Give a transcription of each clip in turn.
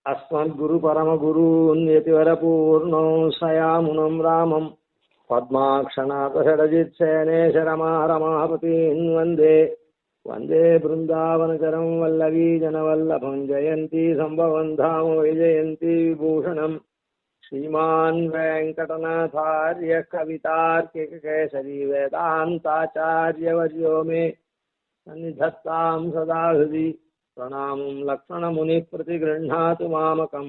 अस्मद्गुरुपरमगुरून् यतिवरपूर्णो सयामुनं रामं पद्माक्षनाथषडजित्सेनेशरमारमापतीन् वन्दे वन्दे बृन्दावनचरं वल्लवीजनवल्लभं जयन्ती सम्भवं धाम वैजयन्ती विभूषणम् श्रीमान् वेङ्कटनाथार्य कवितार्किककेसरी वेदान्ताचार्यवर्यो मे सन्निधत्तां सदा हृदि प्रणामं लक्ष्मणमुनिप्रतिगृह्णातु मामकं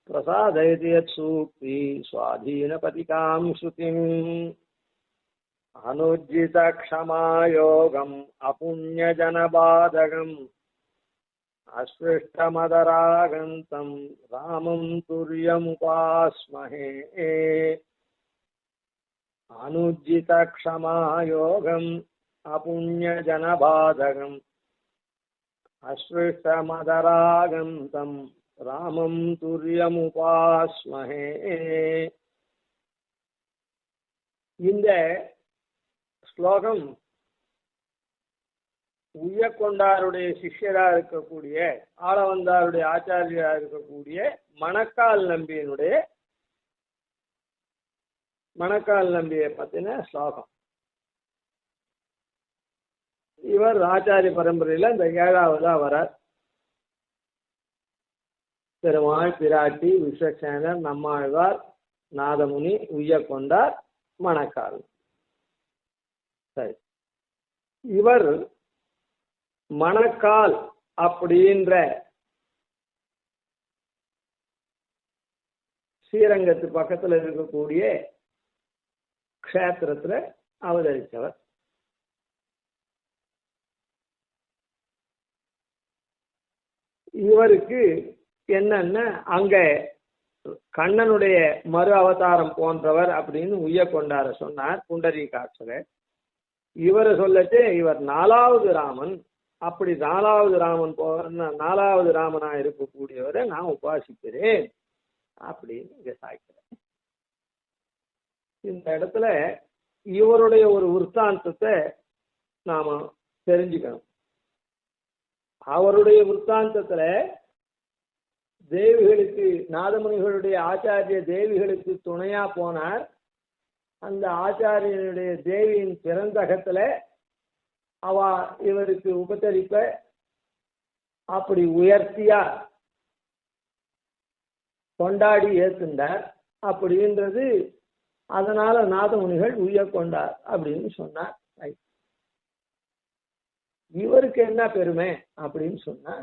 प्रसादयति यत्सूक्ति स्वाधीनपतिकां श्रुतिम् अनुज्जितक्षमायोगम् अपुण्यजनबाधकम् अस्पृष्टमदरागन्तं रामं तुर्यमुपास्महे अनुज्जितक्षमायोगम् अपुण्यजनबाधकम् अस्पृष्टमदरागन्तं रामं तुर्यमुपास्महे. இந்த ஸ்லோகம் உய்யக்கொண்டாருடைய சிஷ்யரா இருக்கக்கூடிய ஆளவந்தாருடைய ஆச்சாரியரா இருக்கக்கூடிய மணக்கால் நம்பியை பத்தின ஸ்லோகம். இவர் ஆச்சாரிய பரம்பரையில இந்த 7வதா வரார். பெருமாள், பிராட்டி, விஸ்வக்சேனர், நம்மாழ்வார், நாதமுனி, உய்யக்கொண்டார், மணக்கால். சரி, இவர் மணக்கால் அப்படின்ற ஸ்ரீரங்கத்து பக்கத்துல இருக்கக்கூடிய க்ஷேத்திரத்துல அவதரித்தவர். இவருக்கு என்னன்னா அங்க கண்ணனுடைய மறு அவதாரம் போன்றவர் அப்படின்னு உய்யக்கொண்டார சொன்னார் புண்டரீகாட்சர். இவரை சொல்லச்சு இவர் 4வது ராமன். அப்படி 4வது ராமன் 4வது ராமனா இருக்கக்கூடியவரை நான் உபாசிக்கிறேன் அப்படின்னு இங்க சாய்க்கிறேன். இந்த இடத்துல இவருடைய ஒரு விற்த்தாந்தத்தை நாம தெரிஞ்சுக்கணும். அவருடைய விற்த்தாந்தத்துல தேவிகளுக்கு, நாதமுனிகளுடைய ஆச்சாரிய தேவிகளுக்கு துணையா போனார். அந்த ஆச்சாரியனுடைய தேவியின் பிறந்தகத்துல அவ இவருக்கு உபசரிப்ப அப்படி உயர்த்தியா கொண்டாடி ஏத்துண்டார் அப்படின்றது. அதனால நாதமுனிகள் உய்யக்கொண்டார் அப்படின்னு சொன்னார். இவருக்கு என்ன பெருமை அப்படின்னு சொன்னா,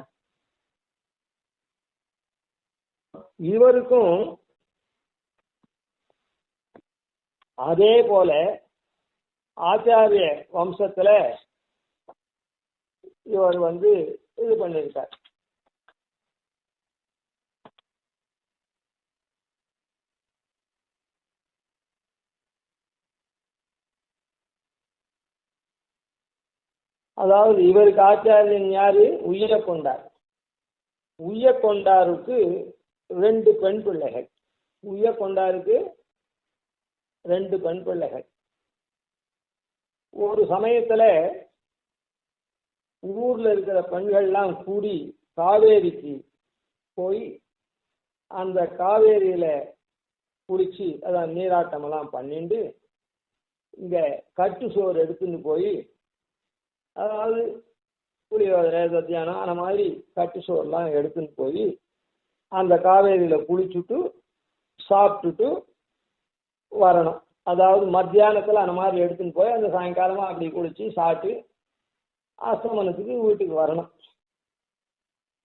இவருக்கும் அதே போல ஆச்சாரிய வம்சத்துல இவர் இது பண்ணியிருக்கார். அதாவது இவருக்கு ஆச்சாரியன் யாரு? உய்யக்கொண்டார். உய்யக்கொண்டாருக்கு 2 பெண் பிள்ளைகள். உய்யக்கொண்டாருக்கு 2 பெண் பிள்ளைகள். ஒரு சமயத்துல ஊர்ல இருக்கிற பெண்கள்லாம் கூடி காவேரிக்கு போய் அந்த காவேரியில குளிச்சு அதான் நீராட்டம் எல்லாம் பண்ணிட்டு இங்க கட்டு சோறு எடுத்துன்னு போய், அதாவது புளியோதரை, சத்தியானம் அந்த மாதிரி கட்டு சோறுலாம் எடுத்துன்னு போய் அந்த காவேரியில குளிச்சுட்டு சாப்பிட்டுட்டு வரணும். அதாவது மத்தியானத்துல அந்த மாதிரி எடுத்துன்னு போய் அந்த சாயங்காலமா அப்படி குளிச்சு சாப்பிட்டு அஸ்தமனத்துக்கு வீட்டுக்கு வரணும்.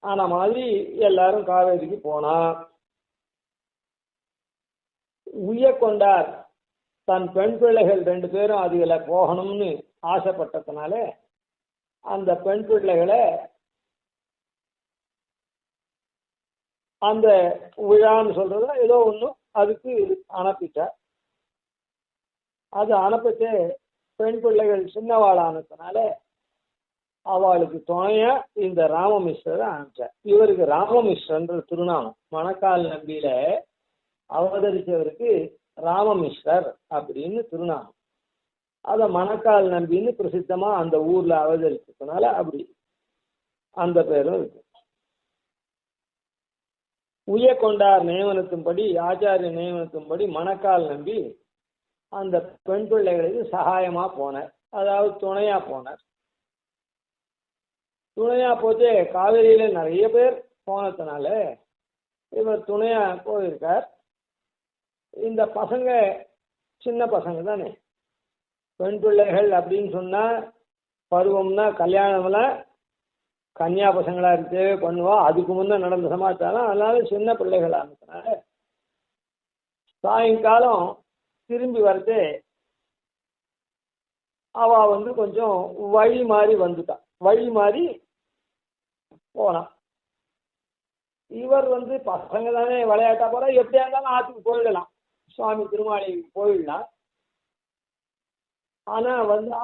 ஆன மாதிரி எல்லாரும் காவேரிக்கு போனா, உய்யக்கொண்டார் தன் பெண் பிள்ளைகள் 2 பேரும் அதுல போகணும்னு ஆசைப்பட்டதுனால அந்த பெண் பிள்ளைகளை அந்த விழான்னு சொல்றது ஏதோ ஒண்ணு அதுக்கு அனுப்பிட்டார். அது அனுப்பிட்டு பெண் பிள்ளைகள் சின்னவாளானதுனால அவளுக்கு துணையா இந்த ராமமிஸ்ரரை அனுப்பிச்சார். இவருக்கு ராமமிஸ்ரன்ற திருநாமம். மணக்கால் நம்பியில அவதரிச்சவருக்கு ராமமிஸ்ரர் அப்படின்னு திருநாமம். அத மணக்கால் நம்பின்னு பிரசித்தமா அந்த ஊர்ல அவதரிச்சதுனால அப்படி அந்த பேரும் இருக்கு. உய்யக்கொண்டார் நியமனத்தின்படி, ஆச்சாரிய நியமனத்தின்படி மணக்கால் நம்பி அந்த பெண் பிள்ளைகளுக்கு சகாயமா போனார், அதாவது துணையா போனார். துணையா போச்சு. காவிரியில நிறைய பேர் போனதுனால இவர் துணையா போயிருக்கார். இந்த பசங்க சின்ன பசங்க தானே, பெண் பிள்ளைகள் அப்படின்னு சொன்னா பருவம்னா கல்யாணம்லாம் கன்னியா பசங்களா இருக்கு பண்ணுவா, அதுக்கு முன்னே நடந்த சமாச்சாரம். அதனால சின்ன பிள்ளைகளா இருந்ததுனால சாயங்காலம் திரும்பி வரது அவ கொஞ்சம் வழி மாறி வந்துட்டான், வழி மாறி போனான். இவர் பசங்க தானே விளையாட்டா போற, எப்படியா இருந்தாலும் ஆற்றுக்கு போயிடலாம், சுவாமி திருமாளிகைக்கு போயிடலாம். ஆனா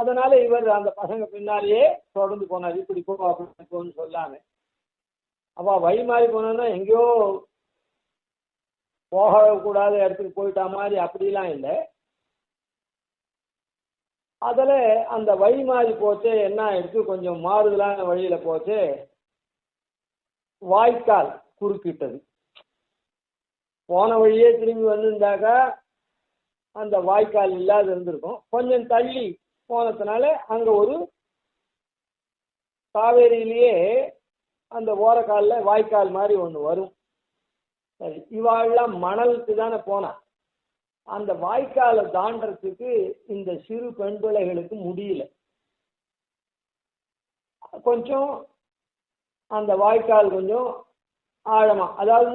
அதனால இவர் அந்த பசங்க பின்னாலேயே தொடர்ந்து போனார். இப்படி போ அப்படி போன்னு சொல்லாம. அப்ப வழி மாறி போனா எங்கேயோ போகக்கூடாத இடத்துக்கு போயிட்டா மாதிரி அப்படிலாம் இல்லை. அதில் அந்த வழி மாறி போச்சு. என்ன ஆயிடுச்சு, கொஞ்சம் மாறுதலான வழியில போச்சு. வாய்க்கால் குறுக்கிட்டது. போன வழியே திரும்பி வந்திருந்தாக்கா அந்த வாய்க்கால் இல்லாத இருந்திருக்கும். கொஞ்சம் தள்ளி போனதுனால அங்க ஒரு காவேரியிலேயே அந்த ஓரக்காலில் வாய்க்கால் மாதிரி ஒன்று வரும். சரி, இவாள்லாம் மணலுக்கு தானே போனா. அந்த வாய்க்காலை தாண்டறதுக்கு இந்த சிறு பெண் பிள்ளைகளுக்கு முடியல. கொஞ்சம் அந்த வாய்க்கால் கொஞ்சம் ஆழமா, அதாவது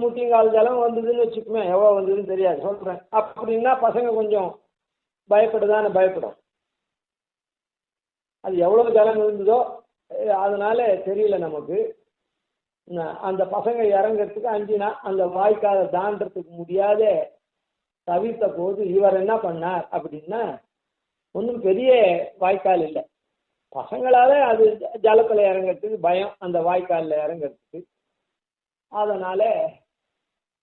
முட்டிங்கால் ஜலம் வந்ததுன்னு வச்சுக்குமே, எவ்வளோ வந்ததுன்னு தெரியாது சொல்றேன். அப்படின்னா பசங்க கொஞ்சம் பயப்படும். அது எவ்வளோ ஜலம் இருந்ததோ அதனால தெரியல நமக்கு. அந்த பசங்க இறங்கிறதுக்கு அஞ்சினா அந்த வாய்க்காலை தாண்டறதுக்கு முடியாத தவிர்த்த போது இவர் என்ன பண்ணார் அப்படின்னா, ஒன்றும் பெரிய வாய்க்கால் இல்லை, பசங்களால அது ஜலத்தில் இறங்கிறதுக்கு பயம், அந்த வாய்க்காலில் இறங்கிறதுக்கு. அதனால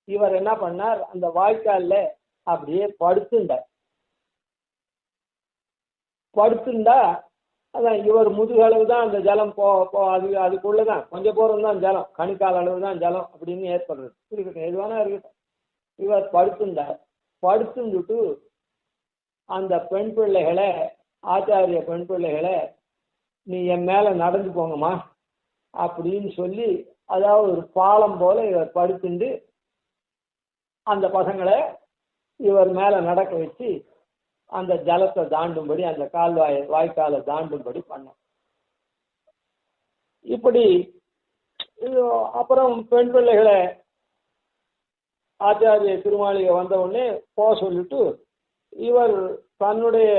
இவர் என்ன பண்ணார், அந்த வாய்க்காலில் அப்படியே படுத்துண்டா அதான் இவர் முதுகளவு தான் அந்த ஜலம் அதுக்குள்ளதான் கொஞ்சம் போறது தான் ஜலம், கணுக்கால் அளவு தான் ஜலம் அப்படின்னு ஏற்படுறது. இருக்கட்டும், எதுவானா இருக்கட்டும். இவர் படுத்துட்டு அந்த பெண் பிள்ளைகளை, ஆச்சாரிய பெண் பிள்ளைகளை, நீ என் மேல நடந்து போங்கம்மா அப்படின்னு சொல்லி, அதாவது ஒரு பாலம் போல இவர் படுத்துண்டு அந்த பசங்களை இவர் மேல நடக்க வச்சு அந்த ஜலத்தை தாண்டும்படி, அந்த வாய்க்காலை தாண்டும்படி பண்ண. இப்படி அப்புறம் பெண் பிள்ளைகளை ஆச்சாரிய திருமாளிகை வந்த உடனே போக சொல்லிட்டு இவர் தன்னுடைய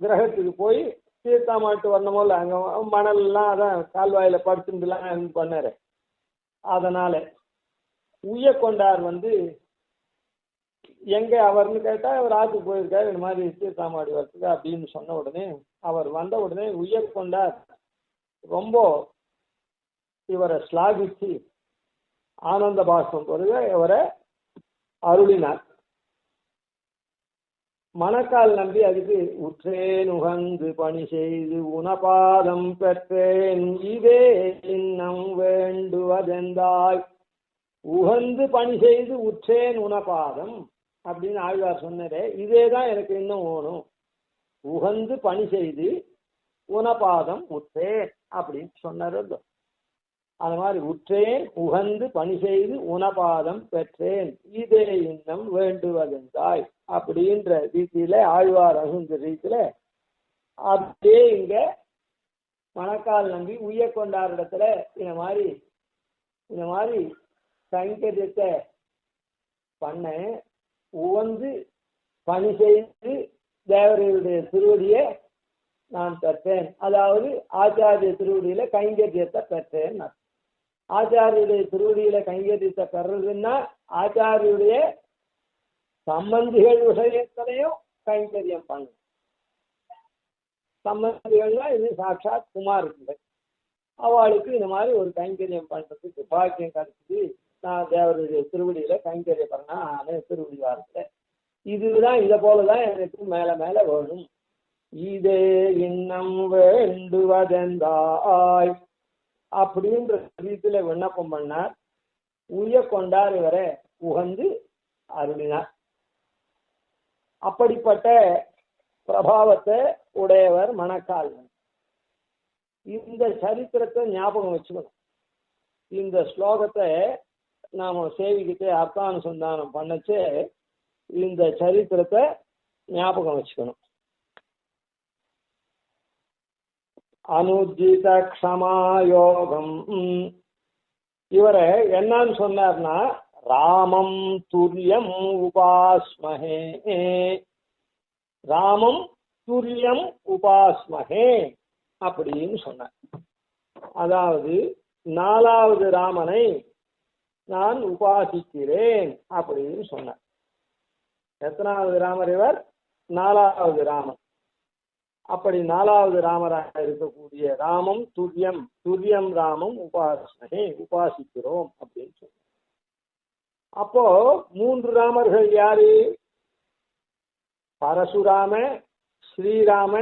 கிரகத்துக்கு போய் தீர்த்தாமாட்டு வரணுமோல, அங்க மணல்லாம் அதான் கால்வாயில படுத்துட்டுலாம் பண்ணாரு. அதனால உய்யக்கொண்டார் எங்க அவர்னு கேட்டா அவர் ஆற்றுக்கு போயிருக்காரு, இந்த மாதிரி தீர்த்தாமாடி வரத்துக்கு அப்படின்னு சொன்ன உடனே, அவர் வந்த உடனே உய்யக்கொண்டார் ரொம்ப இவரை ஸ்லாகிச்சு ஆனந்த பாஷ்பம் பொருக இவரை அருளினார். மணக்கால் நம்பி அதுக்கு உற்றேன் உகந்து பணி செய்து உனபாதம் பெற்றேன் இதே இன்னம் வேண்டுவதெந்தாய். உகந்து பணி செய்து உற்றேன் உனபாதம் அப்படின்னு ஆழ்வார் சொன்னாரே, இதேதான் எனக்கு இன்னும் வேணும். உகந்து பணி செய்து உனபாதம் உற்றேன் அப்படின்னு சொன்னார். அது மாதிரி உற்றேன் உகந்து பணி செய்து உனபாதம் பெற்றேன் இதே இன்னம் வேண்டுவதெந்தாய் அப்படின்ற ரீதியில ஆழ்வார் அகுந்த ரீதியில அப்படியே இங்க மணக்கால் நம்பி உய்யக்கொண்டார் இடத்துல இந்த மாதிரி கைங்கரியத்தை பண்ண, உவந்து பணி செய்து தேவரையுடைய திருவடியை நான் பெற்றேன். அதாவது ஆச்சாரிய திருவடியில கைங்கரியத்தை பெற்றேன். ஆச்சாரியுடைய திருவடியில கைங்கரியத்தை பெறதுன்னா ஆச்சாரியுடைய சம்பந்திகள் விஷயத்திலையும் கைங்கரியம் பண்ணணும். சம்பந்திகள்னா இது சாட்சாத் குமாருக்கு, அவளுக்கு இந்த மாதிரி ஒரு கைங்கரியம் பண்றதுக்கு பாக்கியம் கிடைச்சிது. நான் தேவருடைய திருவடியில கைங்கரியம் பண்ணா திருவடி வாரத்துல இதுதான், இதை போலதான் எனக்கு மேல மேல வேணும். இதே இன்னம் வேண்டுவதெந்தாய் அப்படின்ற ரீதியில விண்ணப்பம் பண்ணார். உய்ய கொண்டார் இவரை உகந்து அருளினார். அப்படிப்பட்ட பிரபாவத்தை உடையவர் மணக்கால். இந்த சரித்திரத்தை ஞாபகம் வச்சுக்கணும். இந்த ஸ்லோகத்தை நாம சேவிக்கிட்டு அர்த்தானுசந்தானம் பண்ணச்சு இந்த சரித்திரத்தை ஞாபகம் வச்சுக்கணும். அனுஜித க்ஷமாயோகம் இவரை என்னன்னு சொன்னார்னா ராமம் துரியம் உபாஸ்மஹே, ராமம் துரியம் உபாஸ்மஹே அப்படின்னு சொன்னார். அதாவது 4வது ராமனை நான் உபாசிக்கிறேன் அப்படின்னு சொன்னார். எத்தனாவது ராமர் இவர்? 4வது ராமன். அப்படி 4வது ராமராக இருக்கக்கூடிய ராமம் துரியம், துரியம் ராமம் உபாசனை, உபாசிக்கிறோம் அப்படின்னு சொன்னார். அப்போ 3 ராமர்கள் யாரு? பரசுராம, ஸ்ரீராம,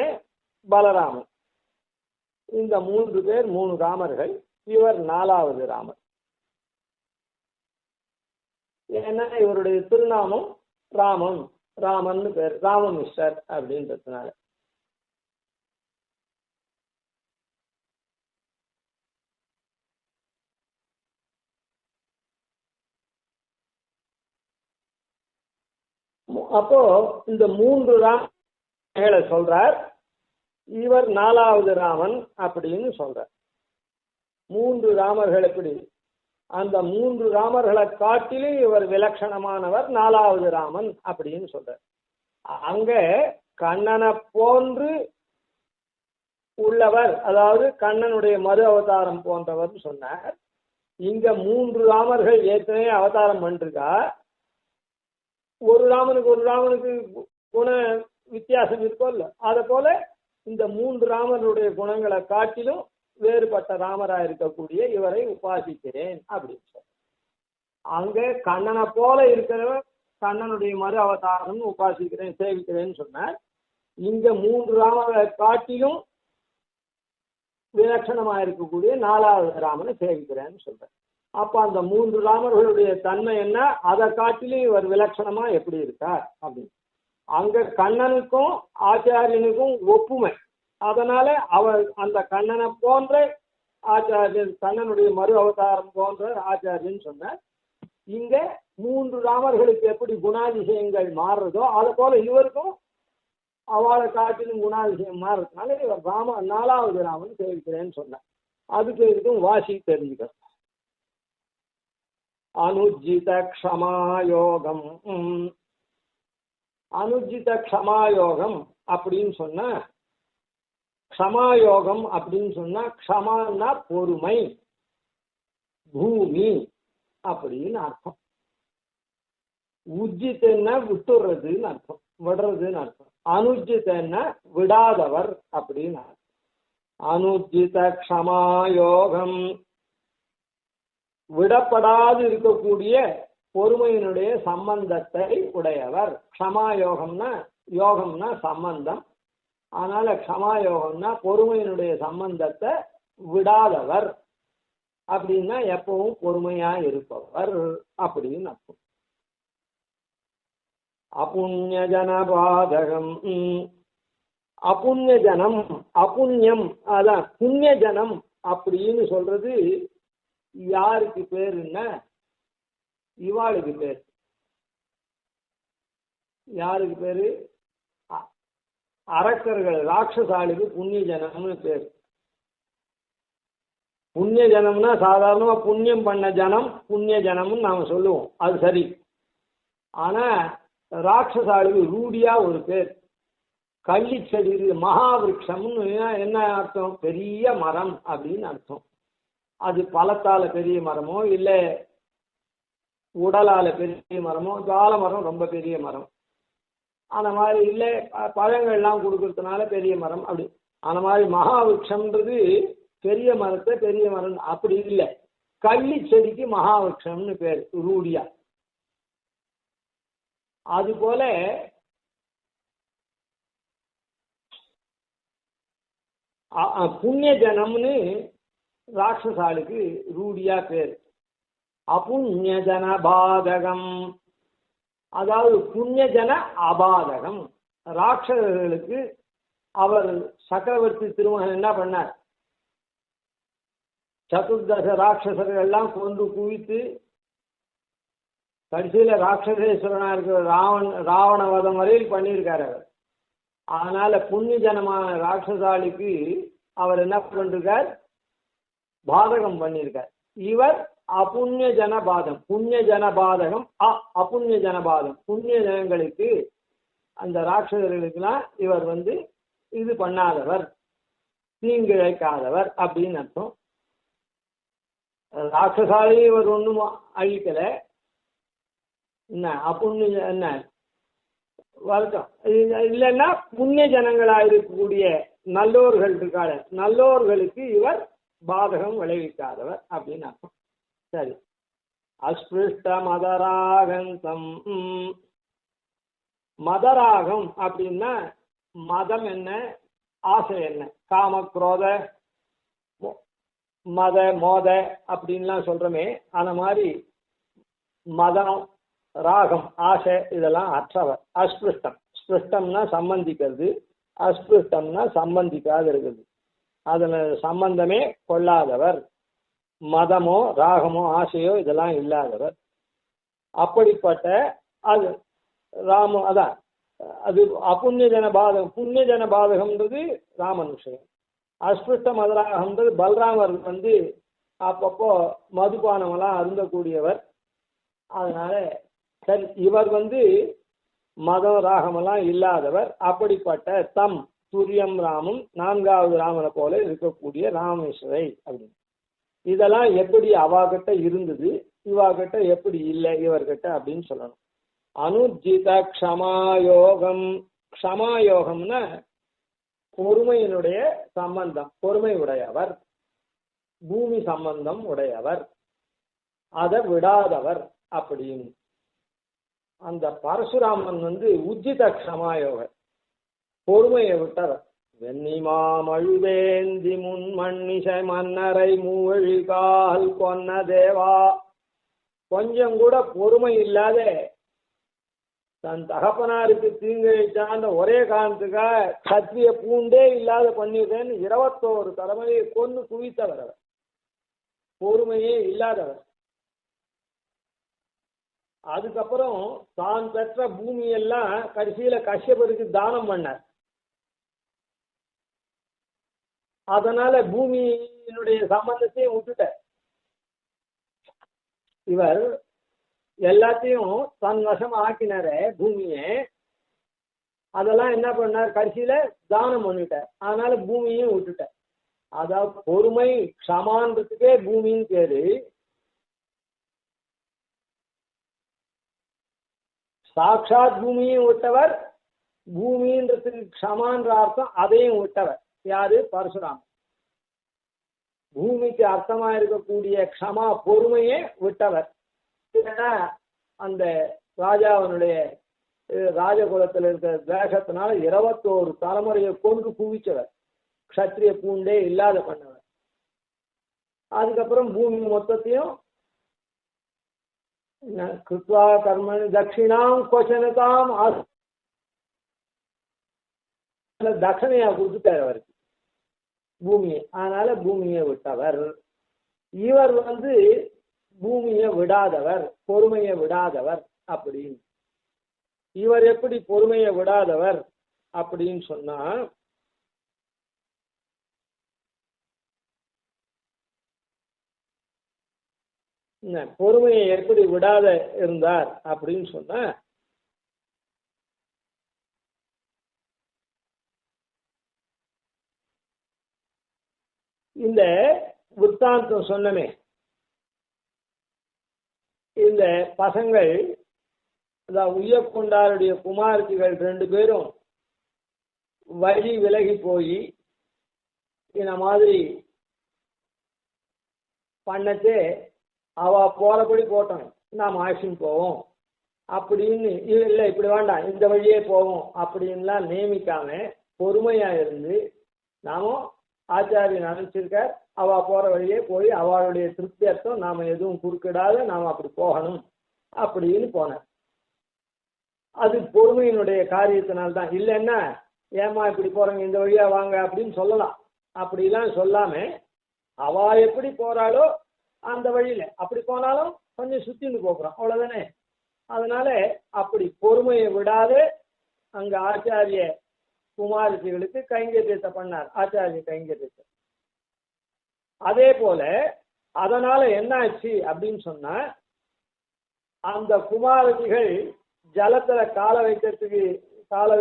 பலராமன். இந்த 3 பேர் 3 ராமர்கள். இவர் 4வது ராமர். ஏன்னா இவருடைய திருநாமம் ராமன், ராமன் பேர், ராமமிஸ்டர் அப்படின்றதுனால. அப்போ இந்த 3 ராமர்களை சொல்றார். இவர் 4வது ராமன் அப்படின்னு சொல்றார். 3 ராமர்கள் எப்படி? அந்த 3 ராமர்களை காட்டிலும் இவர் விலட்சணமானவர் 4வது ராமன் அப்படின்னு சொல்றார். அங்க கண்ணனை போன்று உள்ளவர், அதாவது கண்ணனுடைய மறு அவதாரம் போன்றவர் சொன்னார். இங்க 3 ராமர்கள் ஏற்கனவே அவதாரம் பண்ணிருக்கா. ஒரு ராமனுக்கு குண வித்தியாசம் இருக்கோ இல்ல, அத போல இந்த 3 ராமனுடைய குணங்களை காட்டிலும் வேறுபட்ட ராமரா இருக்கக்கூடிய இவரை உபாசிக்கிறேன் அப்படின்னு சொல்ற. அங்க கண்ணனை போல இருக்கிறவர் கண்ணனுடைய மறு அவதாரம் உபாசிக்கிறேன், சேவிக்கிறேன்னு சொன்னார். இங்க 3 ராமரை காட்டிலும் விலட்சணமா இருக்கக்கூடிய 4வது ராமனை சேவிக்கிறேன்னு சொல்றேன். அப்ப அந்த 3 ராமர்களுடைய தன்மை என்ன? அதை காட்டிலும் இவர் விலட்சணமா எப்படி இருக்கார் அப்படின்னு. அங்க கண்ணனுக்கும் ஆச்சாரியனுக்கும் ஒப்புமை. அதனால அவர் அந்த கண்ணனை போன்ற ஆச்சாரியன், கண்ணனுடைய மறு அவதாரம் போன்ற ஆச்சாரியன் சொன்னார். இங்க 3 ராமர்களுக்கு எப்படி குணாதிசயங்கள் மாறுறதோ அது போல இவருக்கும் அவளை காட்டிலும் குணாதிசயம் மாறுறதுனால இவர் 4வது ராமன் சேவிக்கிறேன்னு சொன்னார். அதுக்கு இதுக்கும் வாசி தெரிஞ்சுக்க. அனுஜித க்ஷமாயோகம். அனுஜித க்ஷமாயோகம் அப்படின்னு சொன்னா, க்ஷமாயோகம் அப்படின்னு சொன்னா க்ஷமான்னா பொறுமை, பூமி அப்படின்னு அர்த்தம். உஜ்ஜித்தன்னா விட்டுறதுன்னு அர்த்தம், விடுறதுன்னு அர்த்தம். அனுஜித்தன்னா விடாதவர் அப்படின்னு அர்த்தம். அனுஜித க்ஷமாயோகம் விடப்படாது இருக்கக்கூடிய பொறுமையினுடைய சம்பந்தத்தை உடையவர். க்ஷமாயோகம்னா, யோகம்னா சம்பந்தம், அதனால க்ஷமாயோகம்னா பொறுமையினுடைய சம்பந்தத்தை விடாதவர் அப்படின்னா எப்பவும் பொறுமையா இருப்பவர் அப்படின்னு அர்த்தம். அபுண்ணிய ஜனபாதகம். அபுண்ணிய ஜனம், அபுண்ணியம் அதான் புண்ணிய ஜனம் அப்படின்னு சொல்றது யாருக்கு பேருன்னா இவாளுக்கு பேர். யாருக்கு பேரு? அரக்கர்கள், ராட்சசாளுக்கு புண்ணிய ஜனம்னு பேர். புண்ணிய ஜனம்னா சாதாரணமா புண்ணியம் பண்ண ஜனம் புண்ணிய ஜனம்னு நாம சொல்லுவோம், அது சரி. ஆனா ராட்சசாளுக்கு ரூடியா ஒரு பேர். கள்ளி செடி, மகாவிருஷம்னு என்ன அர்த்தம்? பெரிய மரம் அப்படின்னு அர்த்தம். அது பழத்தால பெரிய மரமோ இல்ல உடலால பெரிய மரமோ, ஜால மரம் ரொம்ப பெரிய மரம் அந்த மாதிரி, இல்லை பழங்கள்லாம் கொடுக்கறதுனால பெரிய மரம் அப்படி. அந்த மாதிரி மகாவிருஷம்ன்றது பெரிய மரத்தை பெரிய மரம் அப்படி இல்லை. கள்ளி செடிக்கு மகாவிருஷம்னு பேர் ரூடியா. அது போல புண்ணிய ஜனம்னு ராட்சசாளுக்கு ரூடியா பேர். அபுண்ணியஜன பாதகம், அதாவது புண்ணியஜன அபாதகம். ராட்சசர்களுக்கு அவர் சக்கரவர்த்தி திருமகன் என்ன பண்ணார், சதுர்தச ராட்சசர்கள் எல்லாம் கொண்டு குவித்து கடைசியில ராட்சசேஸ்வரனா இருக்கிற ராவணவதம் வரையில் பண்ணியிருக்காரு அவர். அதனால புண்ணிய ஜனமான ராட்சசாலிக்கு அவர் என்ன பண்ணிருக்கார், பாதகம் பண்ணியிருக்கார். இவர் அபுண்ணிய ஜனபாதம், புண்ணிய ஜனபாதகம் அபுண்ணிய ஜனபாதம், புண்ணிய ஜனங்களுக்கு அந்த ராட்சசர்களுக்கெல்லாம் இவர் இது பண்ணாதவர், தீங்கிழைக்காதவர் அப்படின்னு அர்த்தம். ராட்சசாலி இவர் ஒன்றும் அழிக்கல, என்ன அப்புண்ணிய என்ன வருத்தம் இல்லைன்னா புண்ணிய ஜனங்களா இருக்கக்கூடிய நல்லோர்கள் இருக்காரு, நல்லோர்களுக்கு இவர் பாதகம் விளைவிக்காதவர் அப்படின்னு அர்த்தம். சரி, அஸ்பிருஷ்ட மதராகந்தம். மதராகம் அப்படின்னா மதம் என்ன, ஆசை என்ன, காம குரோத மத மோத அப்படின்லாம் சொல்றோமே, அந்த மாதிரி மதம் ராகம் ஆசை இதெல்லாம் அற்றவர். அஸ்பிருஷ்டம், ஸ்பிருஷ்டம்னா சம்பந்திக்கிறது, அஸ்பிருஷ்டம்னா சம்பந்திக்காது இருக்குது, அதில் சம்பந்தமே கொள்ளாதவர். மதமோ ராகமோ ஆசையோ இதெல்லாம் இல்லாதவர். அப்படிப்பட்ட அது அதான் அது அபுண்ணிய ஜன பாதகம். புண்ணிய ஜன பாதகம்ன்றது ராமன் விஷயம். அஸ்பிருஷ்ட மதராகம்ன்றது பல்ராமர் அப்பப்போ மதுபானமெல்லாம் அருந்தக்கூடியவர். அதனால சரி, இவர் மதம் ராகமெல்லாம் இல்லாதவர். அப்படிப்பட்ட தம் துரியம் ராமம், நான்காவது ராமனை போல இருக்கக்கூடிய ராமேஸ்வரை அப்படின்னு. இதெல்லாம் எப்படி அவாகிட்ட இருந்தது, இவாகிட்ட எப்படி இல்லை இவர்கிட்ட அப்படின்னு சொல்லணும். அனுஜித க்ஷமாயோகம். க்ஷமாயோகம்னா பொறுமையினுடைய சம்பந்தம், பொறுமை உடையவர், பூமி சம்பந்தம் உடையவர், அதை விடாதவர் அப்படின்னு. அந்த பரசுராமன் உஜ்ஜித க்ஷமாயோகர், பொறுமையை விட்டவர். வெண்ணிமாமழுவேந்தி முன் மண்ணிசை மன்னரை மூவழிகால் கொன்ன தேவா. கொஞ்சம் கூட பொறுமை இல்லாத தன் தகப்பனாருக்கு தீங்கிழைச்சான்ற ஒரே காரணத்துக்காக சத்திரிய பூண்டே இல்லாத பண்ணிட்டேன்னு 21 தலைமுறையை கொண்டு குவித்தவர் அவர். பொறுமையே இல்லாதவர். அதுக்கப்புறம் தான் பெற்ற பூமியெல்லாம் கடைசியில கஷ்யபருக்கு தானம் பண்ணார். அதனால பூமியினுடைய சம்பந்தத்தையும் விட்டுட்டார். இவர் எல்லாத்தையும் தன் வசம் ஆக்கினார பூமியை, அதெல்லாம் என்ன பண்ணார், கடைசியில தானம் பண்ணிட்டார். அதனால பூமியையும் விட்டுட்டார். அதாவது பொறுமை க்ஷமான்றதுக்கே பூமின்னு பேரு. சாட்சாத் பூமியும் விட்டவர், பூமின்றதுக்கு க்ஷமான்ற அர்த்தம் அதையும் விட்டவர். யாரு, பரசுராமன். பூமிக்கு அர்த்தமா இருக்கக்கூடிய க்ஷமா பொறுமையே விட்டவர். அந்த ராஜாவனுடைய ராஜகுலத்தில் இருக்கிற தேசத்தினால 21 தலைமுறையை கொண்டு குவிச்சவர், க்ஷத்ரிய பூண்டே இல்லாத பண்ணவர். அதுக்கப்புறம் பூமி மொத்தத்தையும் கிருத்வா கர்மணி தட்சிணாம் கொச்சனதாம் தட்சணையா கொடுத்துட்டார் அவருக்கு பூமியை. அதனால பூமியை விட்டவர். இவர் பூமியை விடாதவர், பொறுமையை விடாதவர் அப்படின்னு. இவர் எப்படி பொறுமையை விடாதவர் அப்படின்னு சொன்னா, பொறுமையை எப்படி விடாத இருந்தார் அப்படின்னு சொன்னா, இந்த விற்த்தாந்தம் சொன்னமே, இந்த பசங்கள் உய்யக்கொண்டாருடைய குமார்த்திகள் 2 பேரும் வழி விலகி போய் இந்த மாதிரி பண்ணச்சே அவ போறபடி போட்டோம், நாம் ஆக்ஷன் போவோம் அப்படின்னு. இல்லை இப்படி வேண்டாம், இந்த வழியே போவோம் அப்படின்லாம் நியமிக்காம பொறுமையா இருந்து, நாமும் ஆச்சாரியன் அனுப்பிச்சிருக்கார் அவ போற வழியே போய் அவளுடைய திருப்தியர்த்தம் நாம எதுவும் குறுக்கிடாத நாம அப்படி போகணும் அப்படின்னு போன. அது பொறுமையினுடைய காரியத்தினால்தான். இல்லைன்னா ஏமா இப்படி போறங்க, இந்த வழியா வாங்க அப்படின்னு சொல்லலாம். அப்படிலாம் சொல்லாம அவ எப்படி போறாளோ அந்த வழியில அப்படி போனாலும் கொஞ்சம் சுத்தின்னு போகிறோம், அவ்வளவுதானே. அதனால அப்படி பொறுமையை விடாது அங்க ஆச்சாரிய குமாரத்திகளுக்கு கைங்கரியத்தை பண்ணார், ஆச்சாரிய கைங்கரியத்தை. அதே போல அதனால என்ன ஆச்சு அப்படின்னு சொன்னா, அந்த குமாரதிகள் ஜலத்துல காலை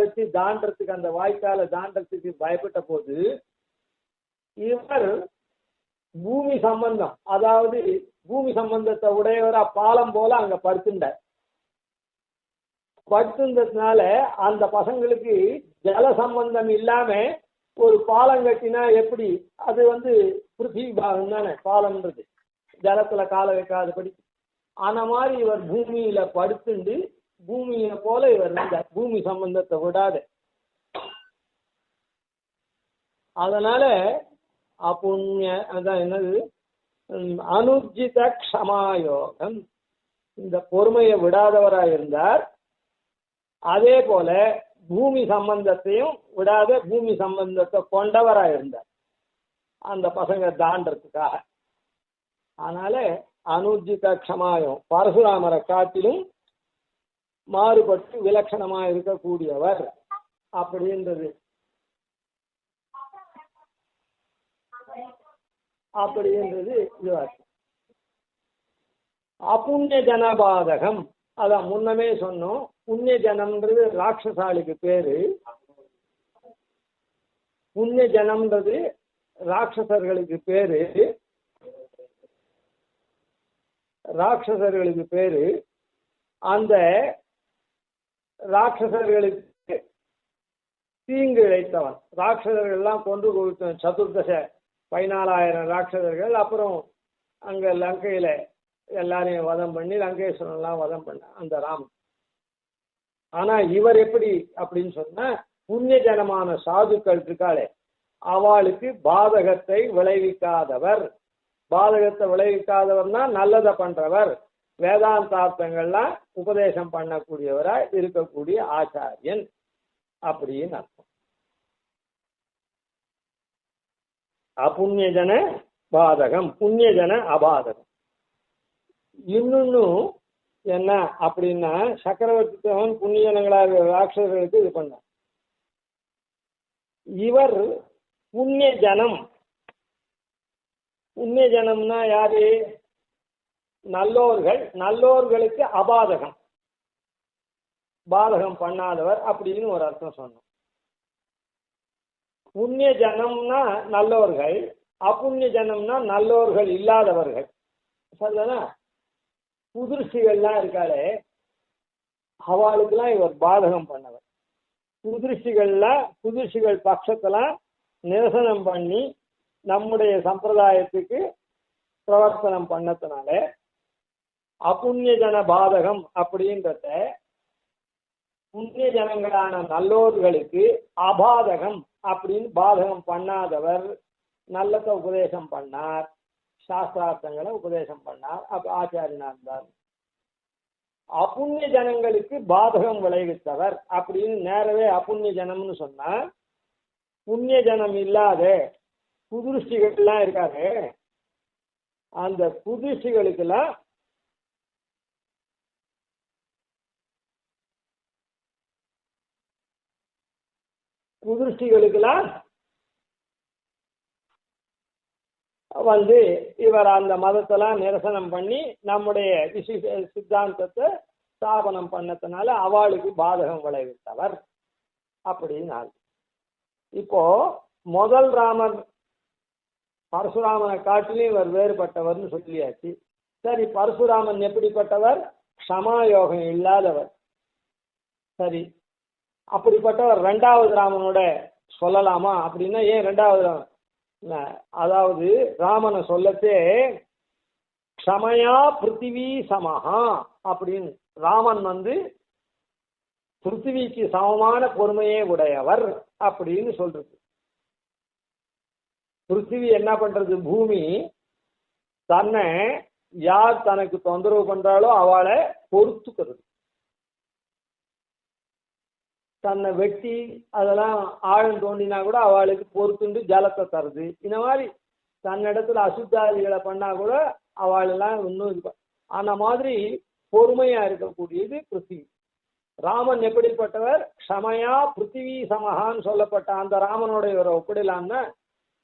வச்சு தாண்டறதுக்கு, அந்த வாய்க்கால தாண்டறதுக்கு பயப்பட்ட போது இவர் பூமி சம்பந்தம், அதாவது பூமி சம்பந்தத்தை உடையவரா பாலம் போல அங்க படுத்துன்றதுனால அந்த பசங்களுக்கு ஜல சம்பந்தம் இல்லாம ஒரு பாலம் கட்டினா எப்படி, அது பிருத்திவி பாகம் தானே பாலம்ன்றது, ஜலத்துல கால வைக்காதபடி. ஆன மாதிரி இவர் பூமியில படுத்துண்டு பூமியை போல இவர் இருந்தார், பூமி சம்பந்தத்தை விடாது. அதனால அப்புண்ணிய, அதான் என்னது, அனுஜித க்ஷமாயோகம், இந்த பொறுமையை விடாதவராக இருந்தார். அதே போல பூமி சம்பந்தத்தையும் விடாத பூமி சம்பந்தத்தை கொண்டவராக இருந்தார் அந்த பசங்க தாண்டறதுக்காக. அதனால அனுஜித க்ஷமாயோகம், பரசுராமரை காட்டிலும் மாறுபட்டு விலட்சணமா இருக்கக்கூடியவர் அப்படின்றது. இதுவாச்சு. அப்புண்ணிய ஜனபாதகம், அதான் முன்னமே சொன்னோம். புண்ணிய ஜனம்ன்றது ராட்சசாலிக்கு பேரு, புண்ணிய ஜனம்ன்றது ராட்சசர்களுக்கு பேரு. அந்த ராட்சசர்களுக்கு தீங்கு இழைத்தவன், ராட்சசர்கள் எல்லாம் கொண்டு கொடுத்தவன், சதுர்தச 14,000 ராட்சசர்கள். அப்புறம் அங்க லங்கையில எல்லாரையும் வதம் பண்ணி லங்கேஸ்வரன் எல்லாம் வதம் பண்ண அந்த ராமன். ஆனா இவர் எப்படி அப்படின்னு சொன்னா, புண்ணிய ஜனமான சாதுக்கள் இருக்காளே அவளுக்கு பாதகத்தை விளைவிக்காதவர். பாதகத்தை விளைவிக்காதவர்னா நல்லதை பண்றவர், வேதாந்தார்த்தங்கள்லாம் உபதேசம் பண்ணக்கூடியவரா இருக்கக்கூடிய ஆச்சாரியன் அப்படின்னு அர்த்தம். அபுண்ணிய ஜன பாதகம், புண்ணிய ஜன அபாதகம். இன்னொன்னு என்ன அப்படின்னா, சக்கரவர்த்தி புண்ணிய ஜனங்களாக ராட்சசர்களுக்கு இது பண்ண, இவர் புண்ணிய ஜனம். புண்ணிய ஜனம்னா யாரு? நல்லோர்கள். நல்லோர்களுக்கு அபாதகம், பாதகம் பண்ணாதவர் அப்படின்னு ஒரு அர்த்தம் சொன்னோம். புண்ணிய ஜனம்னா நல்லோர்கள், அப்புண்ணிய ஜனம்னா நல்லோர்கள் இல்லாதவர்கள். சரிதானா? குதிர்ச்சிகள்லாம் இருக்காளே அவளுக்கெல்லாம் இவர் பாதகம் பண்ணவர். குதிர்ச்சிகள் பட்சத்தெல்லாம் நிரசனம் பண்ணி நம்முடைய சம்பிரதாயத்துக்கு பிரவர்த்தனம் பண்ணதுனால அப்புண்ணிய ஜன பாதகம் அப்படின்றத புண்ணிய ஜனங்களான நல்லோர்களுக்கு அபாதகம் அப்படின்னு பாதகம் பண்ணாதவர். நல்லத உபதேசம் பண்ணார், சாஸ்திரார்த்தங்களை உபதேசம் பண்ணார், ஆச்சாரியனா இருந்தார். அப்புண்ணிய ஜனங்களுக்கு பாதகம் விளைவித்தவர் அப்படின்னு நேரவே அப்புண்ணிய ஜனம்னு சொன்னா, புண்ணிய ஜனம் இல்லாத குதிர்ஷ்டிகள்லாம் இருக்காரு, அந்த குதிர்ஷ்டிகளுக்கெல்லாம் இவர் அந்த மதத்தெல்லாம் நிரசனம் பண்ணி நம்முடைய சித்தாந்தத்தை ஸ்தாபனம் பண்ணதுனால அவளுக்கு பாதகம் விளைவித்தவர் அப்படின்னு. இப்போ முதல் ராமன் பரசுராமனை காட்டிலும் இவர் வேறுபட்டவர்னு சொல்லியாச்சு. சரி, பரசுராமன் எப்படிப்பட்டவர்? க்ஷமாயோகம் இல்லாதவர். சரி, அப்படிப்பட்டவர் ரெண்டாவது ராமனோட சொல்லலாமா அப்படின்னா, ஏன் ரெண்டாவது ராமன்? அதாவது ராமனை சொல்லத்தே க்ஷமயா பிருத்திவி சமஹா அப்படின்னு, ராமன் பிருத்திவிக்கு சமமான பொறுமையே உடையவர் அப்படின்னு சொல்றது. பிருத்திவி என்ன பண்றது, பூமி தன்னை யார் தனக்கு தொந்தரவு பண்றாளோ அவளை பொறுத்துக்கிறது. தன்னை வெட்டி அதெல்லாம் ஆழம் தோண்டினா கூட அவளுக்கு பொறுத்துண்டு ஜலத்தை தருது. இந்த மாதிரி தன்னிடத்துல அசுத்தாதிகளை பண்ணா கூட அவளெல்லாம் இன்னும் இது அந்த மாதிரி பொறுமையா இருக்கக்கூடியது பிருத்திவி. ராமன் எப்படிப்பட்டவர், க்ஷமையா பிருத்திவி சமகான்னு சொல்லப்பட்ட அந்த ராமனோட இவரை ஒப்பிடலாம்னா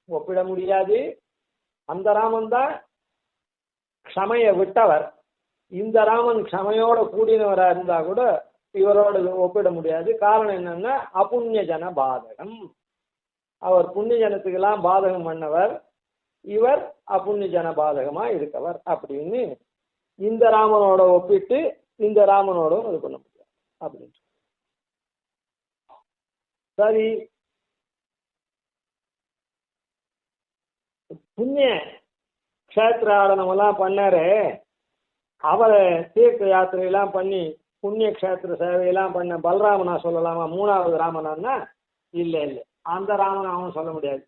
ஒப்பிட முடியாது. அந்த ராமன் தான் க்ஷமையை விட்டவர். இந்த ராமன் க்ஷமையோட கூடினவரா இருந்தா கூட இவரோட ஒப்பிட முடியாது. காரணம் என்னன்னா அபுண்ணிய ஜன பாதகம். அவர் புண்ணிய ஜனத்துக்கெல்லாம் பாதகம் பண்ணவர், இவர் அபுண்ணிய ஜன பாதகமா இருக்கவர் அப்படின்னு இந்த ராமனோட ஒப்பிட்டு இந்த ராமனோட இது பண்ண முடியாது அப்படின்னு. சரி, புண்ணிய க்ஷேத்திராடனமெல்லாம் பண்ணாரு, அவரை தீர்த்த யாத்திரையெல்லாம் பண்ணி புண்ணிய க்ஷேத்திர சேவையெல்லாம் பண்ண பலராமனா சொல்லலாமா மூணாவது ராமனான்னா? இல்லை இல்லை, அந்த ராமன் அவன் சொல்ல முடியாது.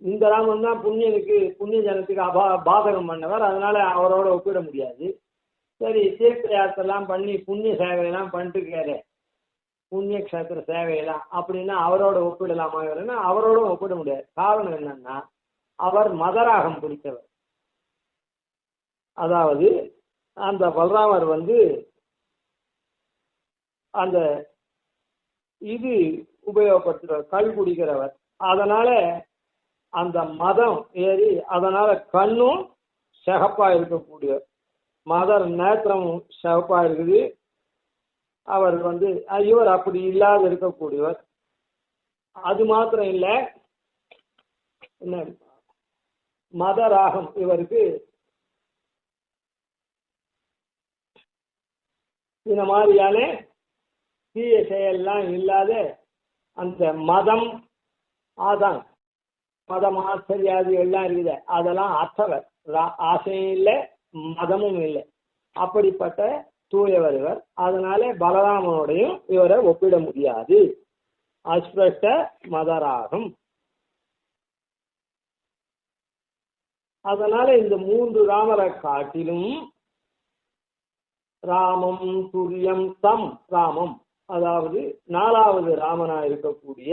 இந்த ராமன் தான் புண்ணிய ஜனத்துக்கு பாதகம் பண்ணவர், அதனால அவரோட ஒப்பிட முடியாது. சரி, தீர்த்த யாத்திரெல்லாம் பண்ணி புண்ணிய சேவையெல்லாம் பண்ணிட்டு இருக்காரு, புண்ணிய க்ஷேத்திர சேவையெல்லாம் அப்படின்னா அவரோட ஒப்பிடலாமா இவருன்னா அவரோட ஒப்பிட முடியாது. காரணம் என்னன்னா அவர் மதராகம் பிடித்தவர். அதாவது அந்த பலராமர் அந்த இது உபயோகப்படுத்துறவர், கல் குடிக்கிறவர். அதனால அந்த மதம் ஏறி அதனால கண்ணும் சிகப்பா இருக்கக்கூடியவர், மதர் நேத்திரமும் சிகப்பா இருக்குது. அவர் இவர் அப்படி இல்லாத இருக்கக்கூடியவர். அது மாத்திரம் இல்லை, என்ன மதராகம் இவருக்கு இந்த மாதிரியான தீய செயல்லாம் இல்லாத அந்த மதம் மதம் ஆச்சரியாது எல்லாம் இருக்குது, அதெல்லாம் அற்றவர். ஆசையும் இல்லை மதமும் இல்லை, அப்படிப்பட்ட தூயவர் இவர். அதனால பலராமனோடையும் இவரை ஒப்பிட முடியாது. அஸ்பஷ்ட மதராகம். அதனால இந்த மூன்று ராமரை காட்டிலும் ராமம் துரியம் தம் ராமம், அதாவது நாலாவது ராமனா இருக்கக்கூடிய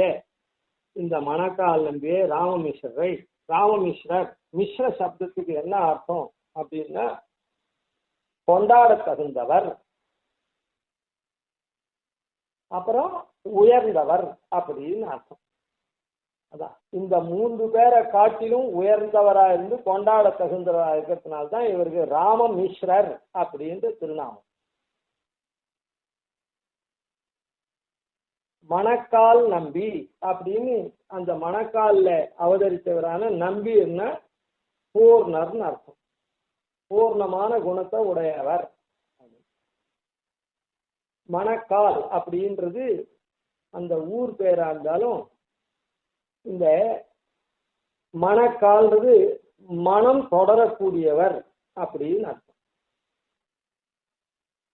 இந்த மணக்கால் நம்பிய ராமமிஸ்ரரை, ராமமிஸ்ரர், மிஸ்ர சப்தத்துக்கு என்ன அர்த்தம் அப்படின்னா கொண்டாட தகுந்தவர், அப்புறம் உயர்ந்தவர் அப்படின்னு அர்த்தம். அதான் இந்த மூன்று பேரை காட்டிலும் உயர்ந்தவரா இருந்து கொண்டாட தகுந்தவரா இருக்கிறதுனால்தான் இவருக்கு ராமமிஸ்ரர் அப்படின்ற திருநாமம். மணக்கால் நம்பி அப்படின்னு அந்த மணக்கால்ல அவதரித்தவரான நம்பின்னா பூர்ணர்னு அர்த்தம், பூர்ணமான குணத்தை உடையவர். மணக்கால் அப்படின்றது அந்த ஊர் பேரா இருந்தாலும் இந்த மணக்கால்ன்றது மனம் தொடரக்கூடியவர் அப்படின்னு அர்த்தம்.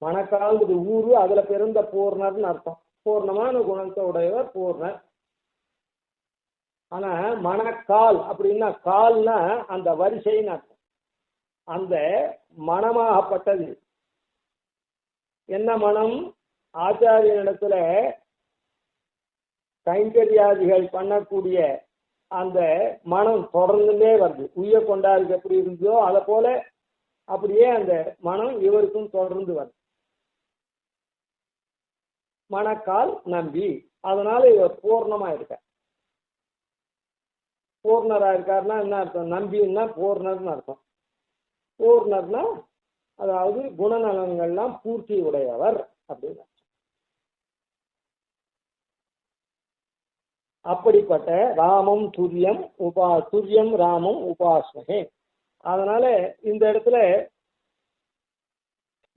மணக்கால்ன்றது ஊரு, அதுல பிறந்த பூர்ணர்னு அர்த்தம், பூர்ணமான குணத்தை உடையவர் பூர்ணர். ஆனா மணக்கால் அப்படின்னா கால்னா அந்த வரிசைன்னு அர்த்தம். அந்த மனமாகப்பட்டது என்ன மனம்? ஆச்சாரியனிடத்துல கைங்கரியாதிகள் பண்ணக்கூடிய அந்த மனம் தொடர்ந்துட்டே வருது. உய்ய கொண்டாருக்கு எப்படி இருந்ததோ அதை போல அப்படியே அந்த மனம் இவருக்கும் தொடர்ந்து வருது. மணக்கால் நம்பி, அதனால இவர் பூர்ணமா இருக்கார். பூர்ணரா இருக்காருன்னா என்ன அர்த்தம்? நம்பின்னா பூர்ணர்னு அர்த்தம். பூர்ணர்னா அதாவது குணநலன்கள்லாம் பூர்த்தி உடையவர் அப்படின்னு. அப்படிப்பட்ட ராமம் துரியம் துரியம் ராமம் உபாஸ்மகே. அதனால இந்த இடத்துல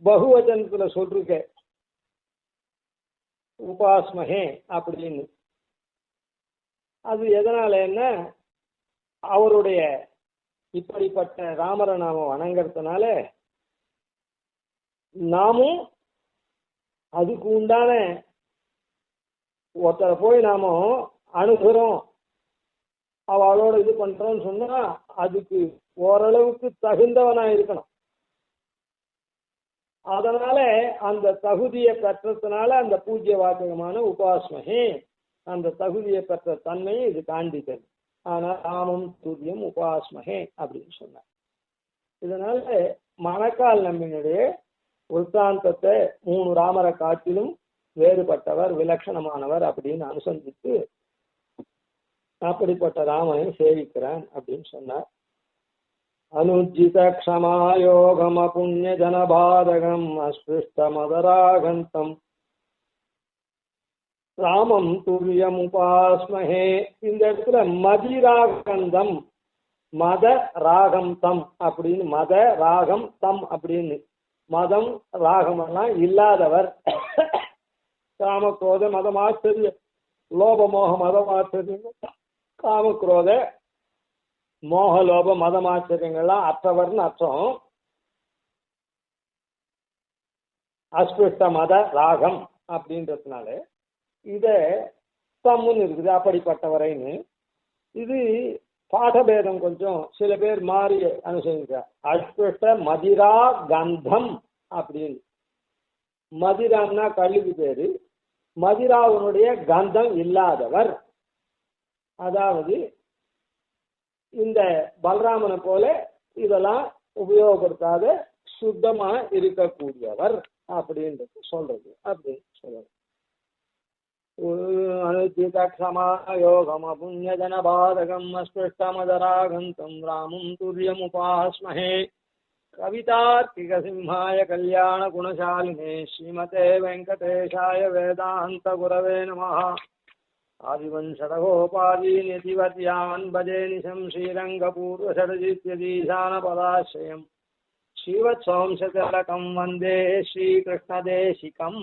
பகுவச்சனத்துல சொல்லிருக்க உபாஸ்மகே அப்படின்னு. அது எதனால என்ன, அவருடைய இப்படிப்பட்ட ராமரை நாம வணங்குறதுனால நாமும் அதுக்கு உண்டான ஒருத்தரை போய் நாம அணுகிறோம் அவளோட இது பண்றோம்னு சொன்னா அதுக்கு ஓரளவுக்கு தகுந்தவனா இருக்கணும். அதனால அந்த தகுதியை பெற்றதுனால அந்த பூஜ்ய வாச்சகமான உபாஸ்மகே அந்த தகுதியை பெற்ற தன்மையை இது காண்பித்தது. ஆனா ராமம் துரியம் உபாஸ்மகே அப்படின்னு சொன்னார். இதனால மணக்கால் நம்பினுடைய விற்த்தாந்தத்தை 3 ராமரை காட்டிலும் வேறுபட்டவர், விலட்சணமானவர் அப்படின்னு அனுசந்தித்து அப்படிப்பட்ட ராமனை சேவிக்கிறான் அப்படின்னு சொன்னார். அனுஜித க்ஷமாயோகம் அபுண்ணிய ஜனபாதகம் அஸ்பிருஷ்ட மதராகந்தம் ராமம் துரியம் உபாஸ்மஹே. இந்த இடத்துல மதிராகந்தம் மத ராகம் தம் அப்படின்னு, மத ராகம் தம் அப்படின்னு, மதம் ராகம் எல்லாம் இல்லாதவர், காமக்ரோத மதமாச்சரிய லோபமோக மதமாச்சரியம், காமக்ரோத மோகலோப மதமாச்சரியங்கள்லாம் அற்றவர்னு அர்த்தம். அஸ்பிருஷ்ட மத ராகம் அப்படின்றதுனால இத தம்முன்னு இருக்குது, அப்படிப்பட்டவரைன்னு. இது பாடபேதம் கொஞ்சம் சில பேர் மாறி அனுசரிக்கிறார். அஸ்பிருஷ்ட மதிரா கந்தம் அப்படின்னு, மதிரான்னா கல்லுக்கு பேரு, மதிராவுடைய கந்தம் இல்லாதவர். அதாவது இந்த பலராமனை போல இதெல்லாம் உபயோகப்படுத்தாத சுத்தமா இருக்கக்கூடியவர் அப்படின்றது சொல்றது. அப்படின்னு சொல்றது. அனுஜித க்ஷமாயோகம் அபுண்ணியஜன பாதகம் அஸ்பிருஷ்டமதராகந்தம் ராமம் துரியம் உபாஸ்மஹே. கவிதார்க்கிக சிம்ஹாய கல்யாண குணசாலினே ஸ்ரீமதே வெங்கடேஷாய வேதாந்த குரவே நமः. ஆதிவன்ஷடகோபாதீனிதிவத்யான் பஜே நிசம் ஸ்ரீரங்கபூர்வஷடஜித்யதீசானபதாश्रयम् ஸ்ரீவத்சோம்சதிலகம் வந்தே ஸ்ரீகிருஷ்ணதேசிகம்.